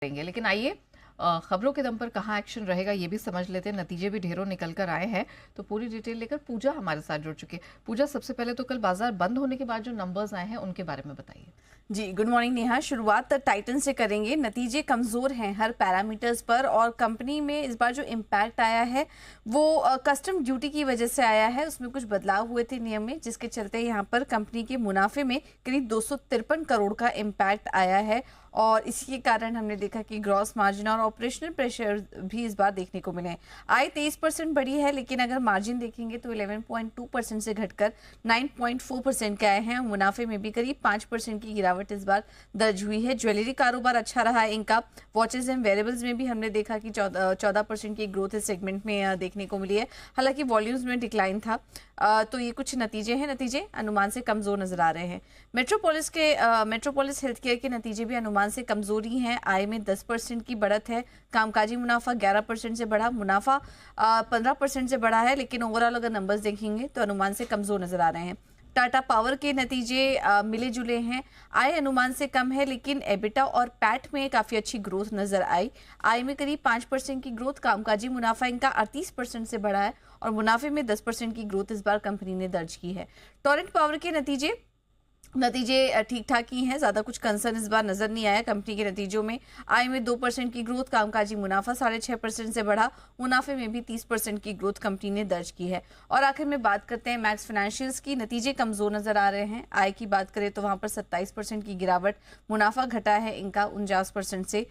करेंगे। लेकिन आइए खबरों के दम पर कहाँ एक्शन रहेगा ये भी समझ लेते हैं। नतीजे भी ढेरों निकल कर आए हैं, तो पूरी डिटेल लेकर पूजा हमारे साथ जुड़ चुकी है। पूजा, सबसे पहले तो कल बाजार बंद होने के बाद जो नंबर्स आए हैं उनके बारे में बताइए। जी, गुड मॉर्निंग नेहा। शुरुआत टाइटन से करेंगे। नतीजे कमज़ोर हैं हर पैरामीटर्स पर, और कंपनी में इस बार जो इम्पैक्ट आया है वो कस्टम ड्यूटी की वजह से आया है। उसमें कुछ बदलाव हुए थे नियम में, जिसके चलते यहाँ पर कंपनी के मुनाफे में करीब 253 करोड़ का इम्पैक्ट आया है। और इसी के कारण हमने देखा कि ग्रॉस मार्जिन और ऑपरेशनल प्रेशर भी इस बार देखने को मिले हैं। आय 23% बढ़ी है, लेकिन अगर मार्जिन देखेंगे तो 11.2% से घटकर 9.4% के आए हैं। मुनाफे में भी करीब 5% की गिरावट इस बार दर्ज हुई है। ज्वेलरी कारोबार अच्छा रहा है इनका। वॉचेज एंड वेरेबल्स में भी हमने देखा कि 14% की ग्रोथ इस सेगमेंट में देखने को मिली है। हालांकि वॉल्यूम्स में डिक्लाइन था। तो ये कुछ नतीजे हैं। नतीजे अनुमान से कमजोर नजर आ रहे हैं। मेट्रोपोलिस हेल्थ केयर के नतीजे भी अनुमान से कमजोरी हैं। आय में 10% की बढ़त है। कामकाजी मुनाफा 11% से बढ़ा। मुनाफा 15% से बढ़ा है, लेकिन ओवरऑल अगर नंबर्स देखेंगे तो अनुमान से कमजोर नजर आ रहे हैं। टाटा पावर के नतीजे मिले जुले हैं। आय अनुमान से कम है, लेकिन एबिटा और पैट में काफी अच्छी ग्रोथ नजर आई। आय में करीब 5% की ग्रोथ। कामकाजी मुनाफा इनका 38% से बढ़ा है, और मुनाफे में 10% की ग्रोथ इस बार कंपनी ने दर्ज की है। टोरेंट पावर के नतीजे ठीक ठाक ही हैं। ज्यादा कुछ कंसर्न इस बार नजर नहीं आया कंपनी के नतीजों में। आय में 2% की ग्रोथ। कामकाजी मुनाफा 6.5% से बढ़ा। मुनाफे में भी 30% की ग्रोथ कंपनी ने दर्ज की है। और आखिर में बात करते हैं मैक्स फाइनेंशियल्स की। नतीजे कमजोर नजर आ रहे हैं। आय की बात करें तो वहां पर 27% की गिरावट। मुनाफा घटा है इनका 49% से।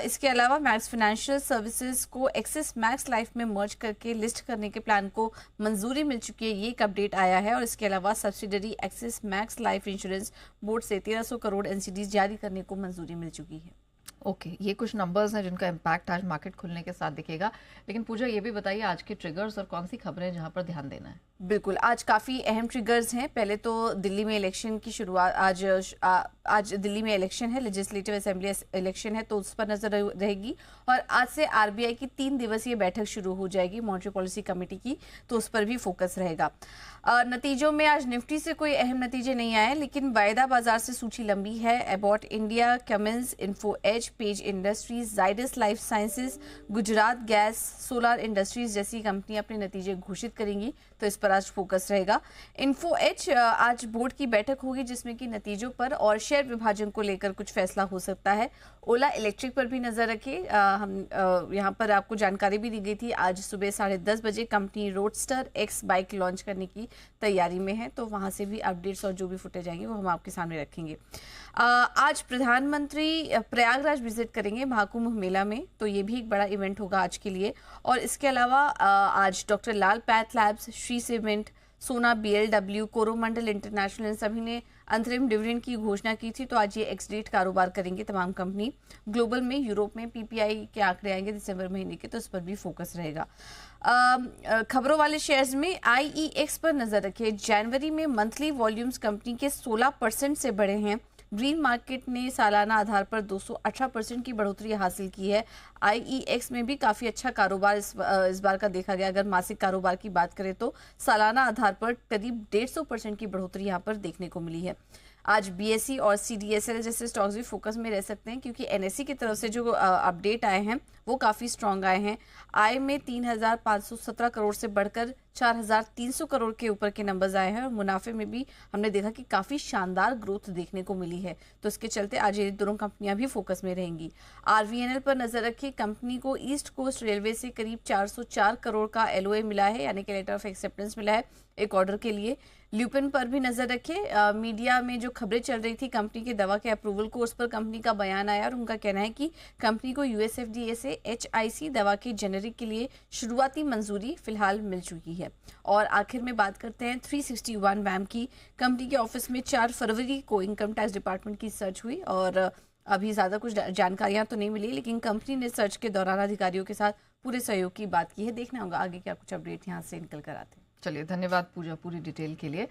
इसके अलावा मैक्स फाइनेंशियल सर्विसेज को एक्सिस मैक्स लाइफ में मर्ज करके लिस्ट करने के प्लान को मंजूरी मिल चुकी है, ये एक अपडेट आया है। और इसके अलावा subsidiary axis max life insurance board से 1300 करोड़ एनसीडीज जारी करने को मंजूरी मिल चुकी है। ओके, ये कुछ नंबर्स हैं जिनका इम्पैक्ट आज मार्केट खुलने के साथ दिखेगा। लेकिन पूजा, ये भी बताइए आज के ट्रिगर्स और कौन सी खबरें हैं जहां पर ध्यान देना है। बिल्कुल, आज काफ़ी अहम ट्रिगर्स हैं। पहले तो दिल्ली में इलेक्शन की शुरुआत। आज दिल्ली में इलेक्शन है, लेजिस्लेटिव असेंबली इलेक्शन है, तो उस पर नजर रहेगी। और आज से आरबीआई की 3 दिवसीय बैठक शुरू हो जाएगी मॉनेटरी पॉलिसी कमेटी की, तो उस पर भी फोकस रहेगा। नतीजों में आज निफ्टी से कोई अहम नतीजे नहीं आए, लेकिन वायदा बाजार से सूची लंबी है। Abbott India, Cummins, Info Edge, Page Industries, Zydus Life Sciences, Gujarat Gas, Solar Industries जैसी कंपनियां अपने नतीजे घोषित करेंगी, तो इस पर आज फोकस रहेगा। इन्फो एज आज बोर्ड की बैठक होगी, जिसमें कि नतीजों पर और शेयर विभाजन को लेकर कुछ फैसला हो सकता है। ओला इलेक्ट्रिक पर भी नजर रखें। हम यहाँ पर आपको जानकारी भी दी गई थी। आज सुबह 10:30 बजे company roadster x bike launch करने की तैयारी में है, तो वहां से भी अपडेट्स और जो भी फुटेज आएंगे वो हम आपके सामने रखेंगे। आज प्रधानमंत्री प्रयागराज विजिट करेंगे महाकुंभ मेला में, तो ये भी एक बड़ा इवेंट होगा आज के लिए। और इसके अलावा आज डॉक्टर लाल पैथ लैब्स, श्री सीमेंट, सोना, बीएलडब्ल्यू, कोरोमंडल इंटरनेशनल, इन सभी ने अंतरिम डिविडेंड की घोषणा की थी, तो आज ये एक्स डेट कारोबार करेंगे तमाम कंपनी। ग्लोबल में, यूरोप में पीपीआई के आंकड़े आएंगे दिसंबर महीने के, तो इस पर भी फोकस रहेगा। खबरों वाले शेयर्स में आईईएक्स पर नजर रखिए। जनवरी में मंथली वॉल्यूम्स कंपनी के 16% से बढ़े हैं। ग्रीन मार्केट ने सालाना आधार पर 218% की बढ़ोतरी हासिल की है। आईईएक्स में भी काफी अच्छा कारोबार इस बार का देखा गया। अगर मासिक कारोबार की बात करें तो सालाना आधार पर करीब 150% की बढ़ोतरी यहाँ पर देखने को मिली है। आज बीएसई और सीडीएसएल जैसे स्टॉक्स भी फोकस में रह सकते हैं, क्योंकि एनएसई की तरफ से जो अपडेट आए हैं वो काफी स्ट्रांग आए हैं। आय में 3,517 करोड़ से बढ़कर 4,300 करोड़ के ऊपर के नंबर्स आए हैं, और मुनाफे में भी हमने देखा कि काफी शानदार ग्रोथ देखने को मिली है, तो इसके चलते आज ये दोनों कंपनियां भी फोकस में रहेंगी। आरवीएनएल पर नजर रखिए। कंपनी को ईस्ट कोस्ट रेलवे से करीब 404 करोड़ का एलओए मिला है, यानी कि लेटर ऑफ एक्सेप्टेंस मिला है एक ऑर्डर के लिए। ल्यूपिन पर भी नजर रखें। मीडिया में जो खबरें चल रही थी कंपनी के दवा के अप्रूवल को, उस पर कंपनी का बयान आया, और उनका कहना है कि कंपनी को यूएसएफडीए से एचआईसी दवा के जेनेरिक के लिए शुरुआती मंजूरी फिलहाल मिल चुकी है। और आखिर में बात करते हैं 361 वैम की। कंपनी के ऑफिस में 4 फरवरी को इनकम टैक्स डिपार्टमेंट की सर्च हुई, और अभी ज्यादा कुछ जानकारियां तो नहीं मिली, लेकिन कंपनी ने सर्च के दौरान अधिकारियों के साथ पूरे सहयोग की बात की है। देखना होगा आगे क्या कुछ अपडेट यहाँ से निकल कर आते हैं। चलिए, धन्यवाद पूजा पूरी डिटेल के लिए।